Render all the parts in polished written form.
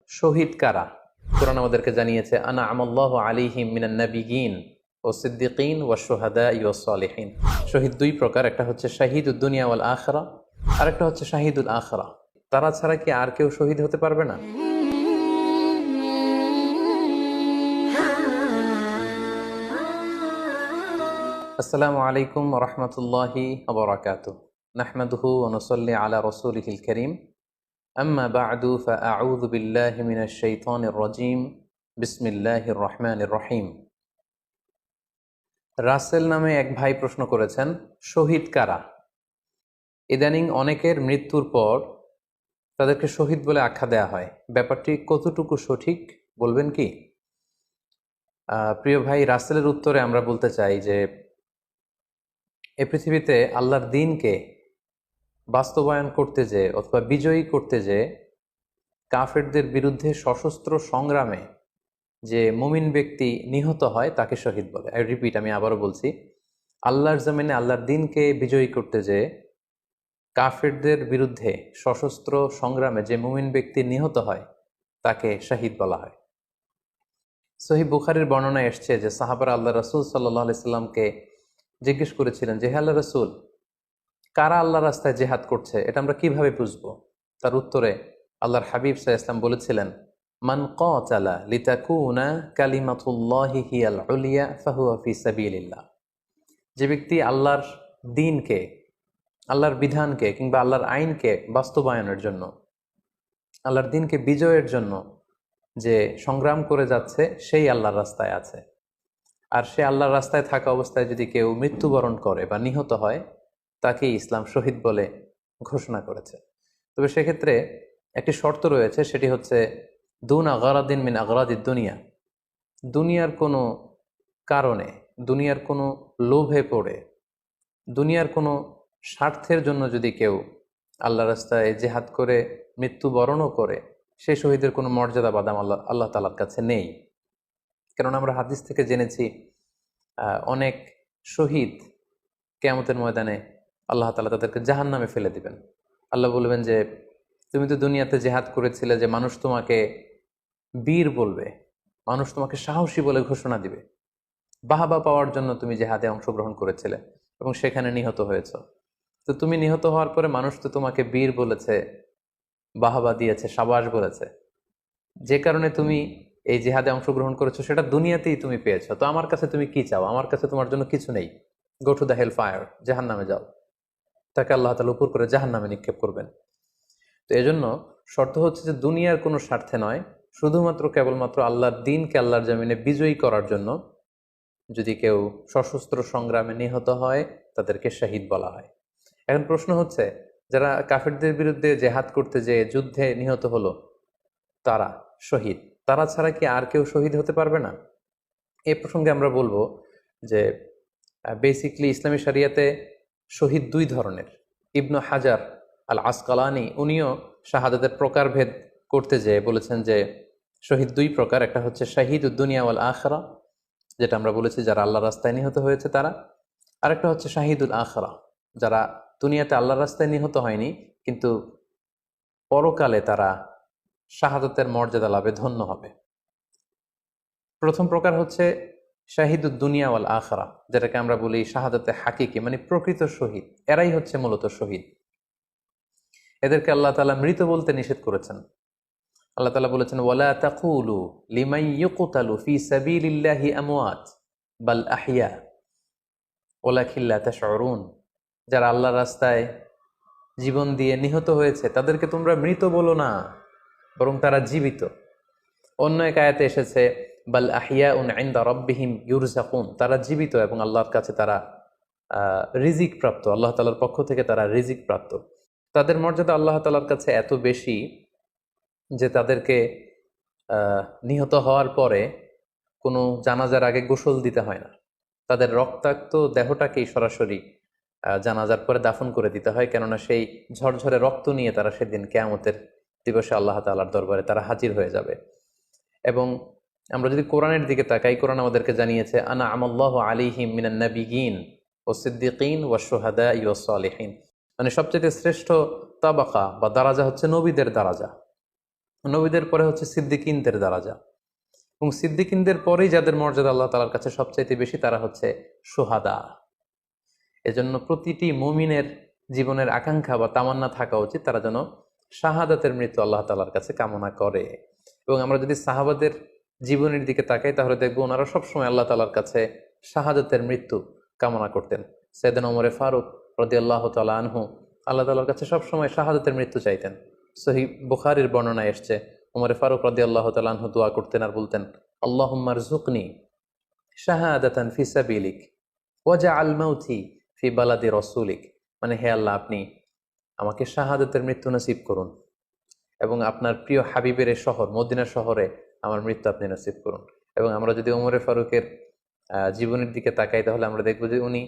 শহীদ কারা? কোরআন আমাদেরকে জানিয়েছে আনা আমাল্লাহু আলাইহিম মিনান নাবিয়িন ও সিদ্দিকিন ওয়া শুহাদা ওয়াস সালিহিন। শহীদ দুই প্রকার, একটা হচ্ছে শাহিদুদ দুনিয়া ওয়াল আখিরা, আর একটা হচ্ছে শাহিদুল আখিরা। তারা ছাড়া কি আর কেউ শহীদ হতে পারবে না? আসসালামু আলাইকুম ওয়া রাহমাতুল্লাহি ওয়া বারাকাতুহু। নাহমাদুহু ওয়া নুসাল্লি আলা রাসূলিহিল কারীম। আম্মা বা'দু ফাআউযু বিল্লাহি মিনাশ শাইতানির রাজীম। বিসমিল্লাহির রহমানির রহিম। রাসেল নামে এক ভাই প্রশ্ন করেছেন, শহীদ কারা? ইদানিং অনেকের মৃত্যুর পর তাদেরকে শহীদ বলে আখ্যা দেয়া হয়। ব্যাপারটি কতটুকু সঠিক বলবেন কি? প্রিয় ভাই, রাসেলের উত্তরে আমরা বলতে চাই যে এ পৃথিবীতে আল্লাহর দ্বীনকে বাস্তবায়ন করতে যে অথবা বিজয়ী করতে যে কাফেরদের বিরুদ্ধে সশস্ত্র সংগ্রামে যে মুমিন ব্যক্তি নিহত হয় তাকে শহীদ বলে। আমি আবারও বলছি, আল্লাহর জমিনে আল্লাহর দ্বীনকে বিজয়ী করতে যে কাফেরদের বিরুদ্ধে সশস্ত্র সংগ্রামে যে মুমিন ব্যক্তি নিহত হয় তাকে শহীদ বলা হয়। সহিহ বুখারীর বর্ণনায় এসছে যে সাহাবারা আল্লাহ রাসূল সাল্লাল্লাহু আলাইহি সাল্লামকে জিজ্ঞেস করেছিলেন যে, হে আল্লাহ রাসূল, কারা আল্লাহ রাস্তায় জেহাদ করছে এটা আমরা কিভাবে বুঝবো? তার উত্তরে আল্লাহর হাবিব সাল্লাল্লাহু আলাইহি ওয়াসাল্লাম বলেছিলেন, মান কাতালা লিতাকুনা কালিমাতুল্লাহি হিয়াল উলিয়া ফাহুয়া ফি সাবিলিল্লাহ। যে ব্যক্তি আল্লাহর দ্বীনকে, আল্লাহর বিধানকে কিংবা আল্লাহর আইনকে বাস্তবায়নের জন্য, আল্লাহর দ্বীনকে বিজয়ের জন্য যে সংগ্রাম করে যাচ্ছে সেই আল্লাহর রাস্তায় আছে। আর সে আল্লাহর রাস্তায় থাকা অবস্থায় যদি কেউ মৃত্যুবরণ করে বা নিহত হয় তাকে ইসলাম শহীদ বলে ঘোষণা করেছে। তবে সেক্ষেত্রে একটি শর্ত রয়েছে, সেটি হচ্ছে দুন আগারাদিন মিন আগারাদিদ দুনিয়া। দুনিয়ার কোনো কারণে, দুনিয়ার কোনো লোভে পড়ে, দুনিয়ার কোনো স্বার্থের জন্য যদি কেউ আল্লাহ রাস্তায় জেহাদ করে মৃত্যুবরণও করে, সেই শহীদের কোনো মর্যাদা বাদাম আল্লাহ তাআলার কাছে নেই। কেননা আমরা হাদিস থেকে জেনেছি অনেক শহীদ কিয়ামতের ময়দানে আল্লাহ তাআলা তাদেরকে জাহান্নামে ফেলে দিবেন। আল্লাহ বলবেন যে, তুমি তো দুনিয়াতে জেহাদ করেছিলে যে মানুষ তোমাকে বীর বলবে, মানুষ তোমাকে সাহসী বলে ঘোষণা দিবে, বাহবা পাওয়ার জন্য তুমি জেহাদে অংশগ্রহণ করেছিলে এবং সেখানে নিহত হয়েছ। তো তুমি নিহত হওয়ার পরে মানুষ তো তোমাকে বীর বলেছে, বাহবা দিয়েছে, সাবাস বলেছে, যে কারণে তুমি এই জিহাদে অংশগ্রহণ করেছো সেটা দুনিয়াতেই তুমি পেয়েছো। তো আমার কাছে তুমি কি চাও? আমার কাছে তোমার জন্য কিছু নেই। Go to the hell fire, জাহান্নামে যাও। তাকে আল্লাহ তাআলা উপর করে জাহান্নামে নিক্ষেপ করবেন। তো এজন্য শর্ত হচ্ছে যে দুনিয়ার কোনো স্বার্থে নয়, শুধুমাত্র কেবলমাত্র আল্লাহর দ্বীনকে আল্লাহর জমিনে বিজয়ী করার জন্য যদি কেউ সশস্ত্র সংগ্রামে নিহত হয় তাদেরকে শহীদ বলা হয়। এখন প্রশ্ন হচ্ছে, যারা কাফেরদের বিরুদ্ধে জেহাদ করতে যেয়ে যুদ্ধে নিহত হলো তারা শহীদ, তারা ছাড়া কি আর কেউ শহীদ হতে পারবে না? এই প্রসঙ্গে আমরা বলবো যে বেসিকলি ইসলামী শরিয়াতে শহীদ দুই ধরনের। ইবনু হাজার আল আসকালানি উনিও শাহাদাতের প্রকারভেদ করতে যেয়ে বলেছেন যে শহীদ দুই প্রকার, একটা হচ্ছে শাহিদুদ দুনিয়া ওয়াল আখিরা, যেটা আমরা বলেছি যারা আল্লাহ রাস্তায় নিহত হয়েছে তারা, আরেকটা হচ্ছে শাহিদুল আখিরা, যারা দুনিয়াতে আল্লাহ রাস্তায় নিহত হয়নি কিন্তু পরকালে তারা শাহাদাতের মর্যাদা লাভে ধন্য হবে। প্রথম প্রকার হচ্ছে শাহিদুদ দুনিয়া ওয়াল আখিরা, যেটাকে আমরা বলি শাহাদাতে হাকিকি, মানে প্রকৃত শহীদ। এরাই হচ্ছে মূলত শহীদ। এদেরকে আল্লাহ তাআলা মৃত বলতে নিষেধ করেছেন। আল্লাহ তাআলা বলেছেন, ওয়ালা তাকুলু লিমান ইউকতালু ফি সাবিলিল্লাহি আমওয়াত বাল আহইয়া ওয়ালাকিন লা তাশউরুন। যারা আল্লাহর রাস্তায় জীবন দিয়ে নিহত হয়েছে তাদেরকে তোমরা মৃত বলো না, বরং তারা জীবিত। অন্য এক আয়াতে এসেছে বাল আহিয়াউন ইনদা রাব্বিহিম ইউরযাকুন, তারা জীবিত এবং আল্লাহর কাছে তারা রিজিক প্রাপ্ত, আল্লাহ তাআলার পক্ষ থেকে তারা রিজিক প্রাপ্ত। তাদের মর্যাদা আল্লাহ তাআলার কাছে এত বেশি যে তাদেরকে নিহত হওয়ার পরে কোনো জানাজার আগে গোসল দিতে হয় না, তাদের রক্তাক্ত দেহটাকেই সরাসরি জানাজার পরে দাফন করে দিতে হয়। কেননা সেই ঝরঝরে রক্ত নিয়ে তারা সেদিন কিয়ামতের দিবসে আল্লাহ তাআলার দরবারে তারা হাজির হয়ে যাবে। এবং আমরা যদি কোরআনের দিকে তাকাই, কোরআন আমাদেরকে জানিয়েছে আনা আমাল্লাহু আলাইহিম মিনান নাবিয়িন ও সিদ্দিকিন ওয়া শুহাদা ওয়াস সালিহিন, মানে সবচেয়ে শ্রেষ্ঠ তাবাকা বা দারাজা হচ্ছে নবীদের দারাজা। নবীদের পরে হচ্ছে সিদ্দিকিনদের দরজা, এবং সিদ্দিকিনদের পরেই যাদের মর্যাদা আল্লাহ তাআলার কাছে সবচাইতে বেশি তারা হচ্ছে শুহাদা। এজন্য প্রতিটি মুমিনের জীবনের আকাঙ্ক্ষা বা তামান্না থাকা উচিত তারা যেন শাহাদাতের মৃত্যু আল্লাহ তাআলার কাছে কামনা করে। এবং আমরা যদি সাহাবাদের জীবনের দিকে তাকাই তাহলে দেখবো ওনারা সবসময় আল্লাহ তাআলার কাছে শাহাদাতের মৃত্যু কামনা করতেন। সাইয়েদনা ওমর ফারুক রাদিয়াল্লাহু তাআলা আনহু আল্লাহ তাআলার কাছে সবসময় শাহাদাতের মৃত্যু চাইতেন। সহিহ বুখারীর বর্ণনায় এসছে ওমর ফারুক রাদিয়াল্লাহু তাআলা আনহু দোয়া করতেন আর বলতেন, আল্লাহুম্মা রযুকনি শাহাদাতান ফি সাবিলিক ওয়াজআল মাউতি ফি বালাদি রাসূলিক, মানে হে আল্লাহ আপনি আমাকে শাহাদাতের মৃত্যু নসিব করুন এবং আপনার প্রিয় হাবিবের এই শহর মদিনা শহরে আমার মৃত্যু আপনি নসিব করুন। এবং আমরা যদি ওমরে ফারুকের জীবনের দিকে তাকাই তাহলে আমরা দেখব যে উনি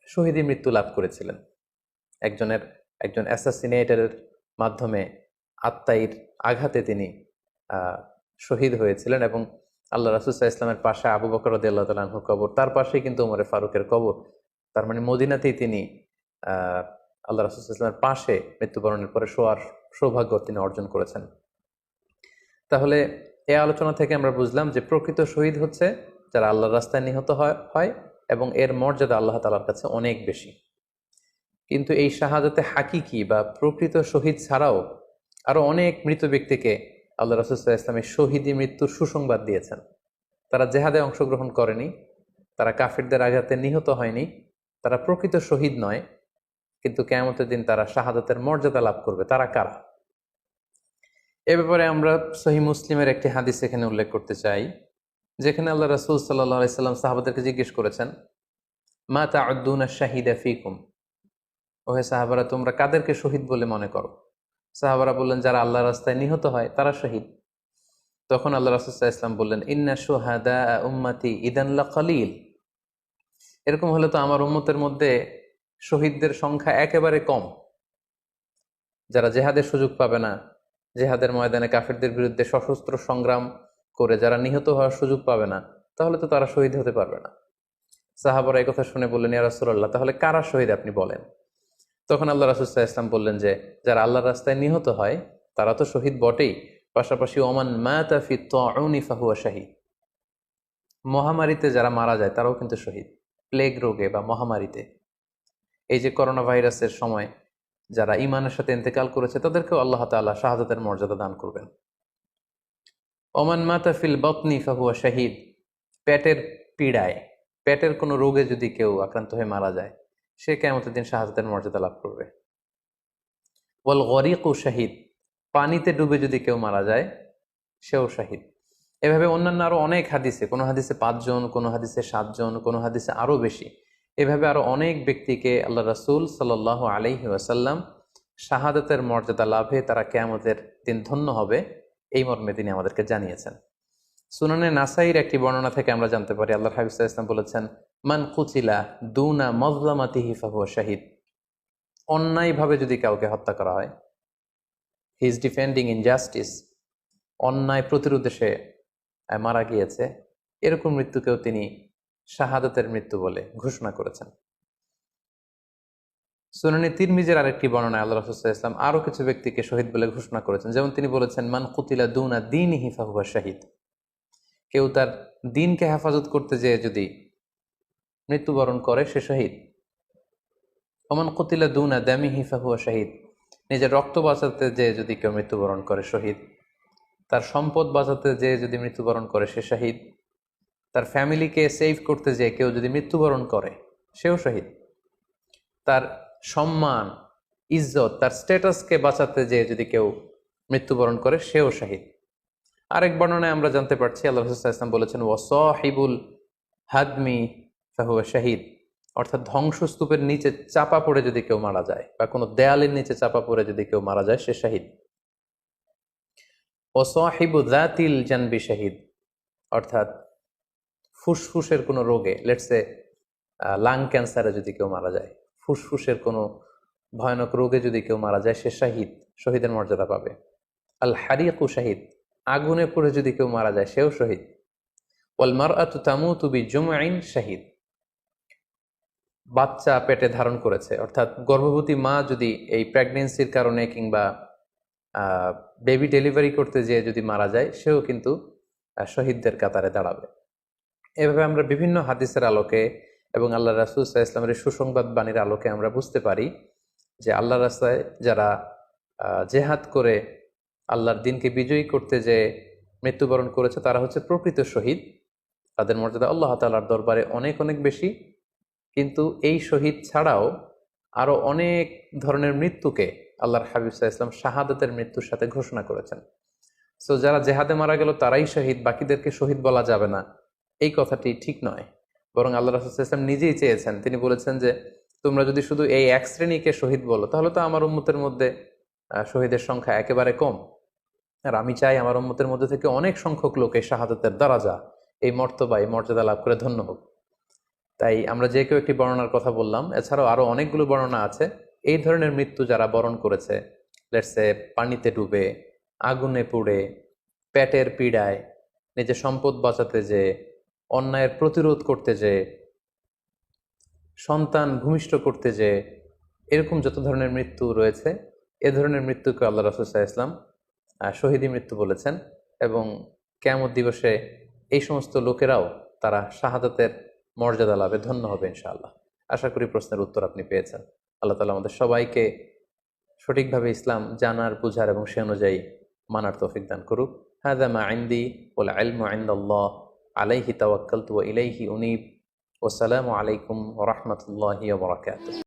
শহীদী মৃত্যু লাভ করেছিলেন। একজন অ্যাসাসিনেটরের মাধ্যমে আত্মাইর আঘাতে তিনি শহীদ হয়েছিলেন। এবং আল্লাহ রাসূল সাল্লাল্লাহু আলাইহি ওয়াসাল্লামের পাশে আবু বকর রাদিয়াল্লাহু তাআলা আনহু কবর, তার পাশেই কিন্তু ওমরে ফারুকের কবর। তার মানে মদিনাতেই তিনি আল্লাহ রাসূল সাল্লাল্লাহু আলাইহি ওয়াসাল্লামের পাশে মৃত্যুবরণের পরে শোয়ার সৌভাগ্য তিনি অর্জন করেছেন। তাহলে এই আলোচনা থেকে আমরা বুঝলাম যে প্রকৃত শহীদ হচ্ছে যারা আল্লাহর রাস্তায় নিহত হয় এবং এর মর্যাদা আল্লাহ তাআলার কাছে অনেক বেশি। কিন্তু এই শাহাদাতে হাকিকি বা প্রকৃত শহীদ ছাড়াও আরো অনেক মৃত ব্যক্তিকে আল্লাহ রাসূল সাল্লাল্লাহু আলাইহি ওয়াসাল্লাম শহীদী মৃত্যুর সুসংবাদ দিয়েছেন। তারা জেহাদে অংশগ্রহণ করেনি, তারা কাফিরদের আঘাতে নিহত হয়নি, তারা প্রকৃত শহীদ নয়, কিন্তু কিয়ামতের দিন তারা শাহাদাতের মর্যাদা লাভ করবে। তারা কারা? এ ব্যাপারে আমরা সহিহ মুসলিমের একটি হাদিস এখানে উল্লেখ করতে চাই, যেখানে আল্লাহ রাসূল সাল্লাল্লাহু আলাইহি ওয়াসাল্লাম সাহাবাদেরকে জিজ্ঞেস করেছেন, মা তা'উদ্দুনা শাহিদা ফীকুম, ওহে সাহাবারা তোমরা কাদেরকে শহীদ বলে মনে করো? সাহাবারা বললেন যারা আল্লাহর রাস্তায় নিহত হয় তারা শহীদ। তখন আল্লাহ রাসূল সাল্লাল্লাহু আলাইহি ওয়াসাল্লাম বললেন, ইন্না শুহাদা উম্মতি ইদান লাকালিল, এরকম হলে তো আমার উম্মতের মধ্যে শহীদদের সংখ্যা একেবারে কম। যারা জেহাদের সুযোগ পাবে না, জেহাদের ময়দানে কাফিরদের বিরুদ্ধে সশস্ত্র সংগ্রাম করে যারা নিহত হওয়ার সুযোগ পাবে না, তাহলে তো তারা শহীদ হতে পারবে না। সাহাবারা এই কথা শুনে বললেন, ইয়া রাসূলুল্লাহ তাহলে কারা শহীদ আপনি বলেন। তখন আল্লাহ রাসূল সাল্লাল্লাহু আলাইহি ওয়াসাল্লাম বললেন যে যারা আল্লাহর রাস্তায় নিহত হয় তারা তো শহীদ বটেই, পাশাপাশি ওমান মাতা ফি তাউনি ফাহুয়া শাহীদ, মহামারীতে যারা মারা যায় তারাও কিন্তু শহীদ। প্লেগ রোগে বা মহামারীতে, এই যে করোনা ভাইরাসের সময় যারা ঈমানের সাথে ইন্তেকাল করেছে তাদেরকেও আল্লাহ তাআলা শাহাদাতের মর্যাদা দান করবেন। ওমান মাতা ফিল বাতনি ফাহুয়া শাহীদ, পেটের পীড়ায়, পেটের কোনো রোগে যদি কেউ আক্রান্ত হয়ে মারা যায় সে কিয়ামতের দিন শাহাদাতের মর্যাদা লাভ করবে। ওয়াল গরিকু শাহীদ, পানিতে ডুবে যদি কেউ মারা যায় সেও শাহীদ। এভাবে অন্যান্য আরো অনেক হাদিসে, কোনো হাদিসে 5 জন, কোনো হাদিসে 7 জন, কোনো হাদিসে আরো বেশি, এভাবে আরো অনেক ব্যক্তিকে আল্লাহ রাসূল সাল্লাল্লাহু আলাইহি ওয়াসাল্লাম শাহাদাতের মর্যাদা লাভে তারা কিয়ামতের দিন ধন্য হবে এই মর্মে তিনি আমাদেরকে জানিয়েছেন। সুনানে নাসাইর একটি বর্ণনা থেকে আমরা জানতে পারি আল্লাহর হাবিব সাল্লাল্লাহু আলাইহি ওয়াসাল্লাম বলেছেন, মান কুতিলা দুনা মাজলামাতিহি ফাহুয়া শাহীদ, অন্যায়ভাবে যদি কাউকে হত্যা করা হয়, হি ইজ ডিফেন্ডিং ইনজাস্টিস, অন্যায় প্রতিরোধে সে মারা গিয়েছে, এরকম মৃত্যুকেও তিনি শাহাদাতের মৃত্যু বলে ঘোষণা করেছেন। সুনানে তিরমিজির আরেকটি বর্ণনায় আল্লাহ রাসূল সাল্লাল্লাহু আলাইহি ওয়াসাল্লাম আরো কিছু ব্যক্তিকে শহীদ বলে ঘোষণা করেছেন। যেমন তিনি বলেছেন, মান কুতিলা দুনা দীনিহি ফাহুয়া শাহীদ, কেউ তার দ্বীনকে হেফাজত করতে যেয়ে যদি মৃত্যুবরণ করে সে শহীদ। ওমান কুতিলা দুনা দামিহি ফাহুয়া শাহীদ, নিজের রক্ত বাঁচাতে যেয়ে যদি কেউ মৃত্যুবরণ করে শহীদ। তার সম্পদ বাঁচাতে যেয়ে যদি মৃত্যুবরণ করে সে শহীদ। তার ফ্যামিলিকে সেভ করতে যেয়ে কেউ যদি মৃত্যুবরণ করে সেও শহীদ। তার সম্মান, ইজ্জত, তার স্ট্যাটাসকে বাঁচাতে যেয়ে যদি কেউ মৃত্যুবরণ করে সেও শহীদ। আরেক বর্ণনায় আমরা জানতে পারছি আল্লাহ রাসূল সাল্লাল্লাহু আলাইহি ওয়াসাল্লাম বলেছেন, ওয়াসাহিবুল হাদমি ফাহুয়া শাহীদ, অর্থাৎ ধ্বংসস্তূপের নিচে চাপা পড়ে যদি কেউ মারা যায় বা কোনো দেয়ালের নিচে চাপা পড়ে যদি কেউ মারা যায় সে শহীদ। ওয়াসাহিবু যাতিল জানবি শাহীদ, অর্থাৎ ফুসফুসের কোনো রোগে, লেটসে লাং ক্যান্সারে যদি কেউ মারা যায়, ফুসফুসের কোনো ভয়ানক রোগে যদি কেউ মারা যায় সে শাহীদ, শহীদের মর্যাদা পাবে। আল হারিকু শাহীদ, আগুনে পুড়ে যদি কেউ মারা যায় সেও শহীদ। ওয়াল মারআতু তামুতু বিজুমইন শাহীদ, বাচ্চা পেটে ধারণ করেছে, অর্থাৎ গর্ভবতী মা যদি এই প্রেগনেন্সির কারণে কিংবা বেবি ডেলিভারি করতে যেয়ে যদি মারা যায়, সেও কিন্তু শহীদদের কাতারে দাঁড়াবে। এভাবে আমরা বিভিন্ন হাদিসের আলোকে এবং আল্লাহ রাসূল সাল্লাল্লাহু আলাইহি ওয়াসাল্লামের সুসংবাদ বাণীর আলোকে আমরা বুঝতে পারি যে আল্লাহর রাস্তায় যারা জেহাদ করে আল্লাহর দিনকে বিজয়ী করতে যে মৃত্যুবরণ করেছে, তারা হচ্ছে প্রকৃত শহীদ। তাদের মর্যাদা আল্লাহ তাআলার দরবারে অনেক অনেক বেশি। কিন্তু এই শহীদ ছাড়াও আরো অনেক ধরনের মৃত্যুকে আল্লাহর হাবিব সাল্লাল্লাহু আলাইহি ওয়াসাল্লাম শাহাদাতের মৃত্যুর সাথে ঘোষণা করেছেন। সো যারা জেহাদে মারা গেল তারাই শহীদ, বাকিদেরকে শহীদ বলা যাবে না, এই কথাটি ঠিক নয়। বরং আল্লাহ রাসূল সাল্লাল্লাহু আলাইহি ওয়াসাল্লাম নিজেই চেয়েছেন, তিনি বলেছেন যে তোমরা যদি শুধু এই এক শ্রেণীকে শহীদ বলো, তাহলে তো আমার উম্মতের মধ্যে শহীদের সংখ্যা একেবারে কম। আর আমি চাই আমার উম্মতের মধ্যে থেকে অনেক সংখ্যক লোক এই শাহাদাতের দারাজা, এই মর্তবা, এই মর্যাদা লাভ করে ধন্য হোক। তাই আমরা যে কেউ একটি বর্ণনার কথা বললাম, এছাড়াও আরো অনেকগুলো বর্ণনা আছে। এই ধরনের মৃত্যু যারা বরণ করেছে, লেটসে পানিতে ডুবে, আগুনে পুড়ে, পেটের পীড়ায়, নিজের সম্পদ বাঁচাতে যে, অন্যায়ের প্রতিরোধ করতে যে, সন্তান ভূমিষ্ঠ করতে যে, এরকম যত ধরনের মৃত্যু রয়েছে, এ ধরনের মৃত্যুকে আল্লাহ রাসূল সাল্লাল্লাহু আলাইহি ওয়াসাল্লাম শহীদী মৃত্যু বলেছেন। এবং কিয়ামত দিবসে এই সমস্ত লোকেরাও তারা শাহাদাতের মর্যাদা লাভে ধন্য হবে ইনশাআল্লাহ। আশা করি প্রশ্নের উত্তর আপনি পেয়েছেন। আল্লাহ তাআলা আমাদের সবাইকে সঠিকভাবে ইসলাম জানার, বুঝার এবং সে অনুযায়ী মানার তৌফিক দান করুক। হাযা মা ইনদি ওয়াল ইলমু ইনদাল্লাহ আলাইহি তাওয়াক্কালতু ওয়া ইলাইহি উনীব। ওয়াসসালামু আলাইকুম ওয়া রাহমাতুল্লাহি ওয়া বারাকাতুহু।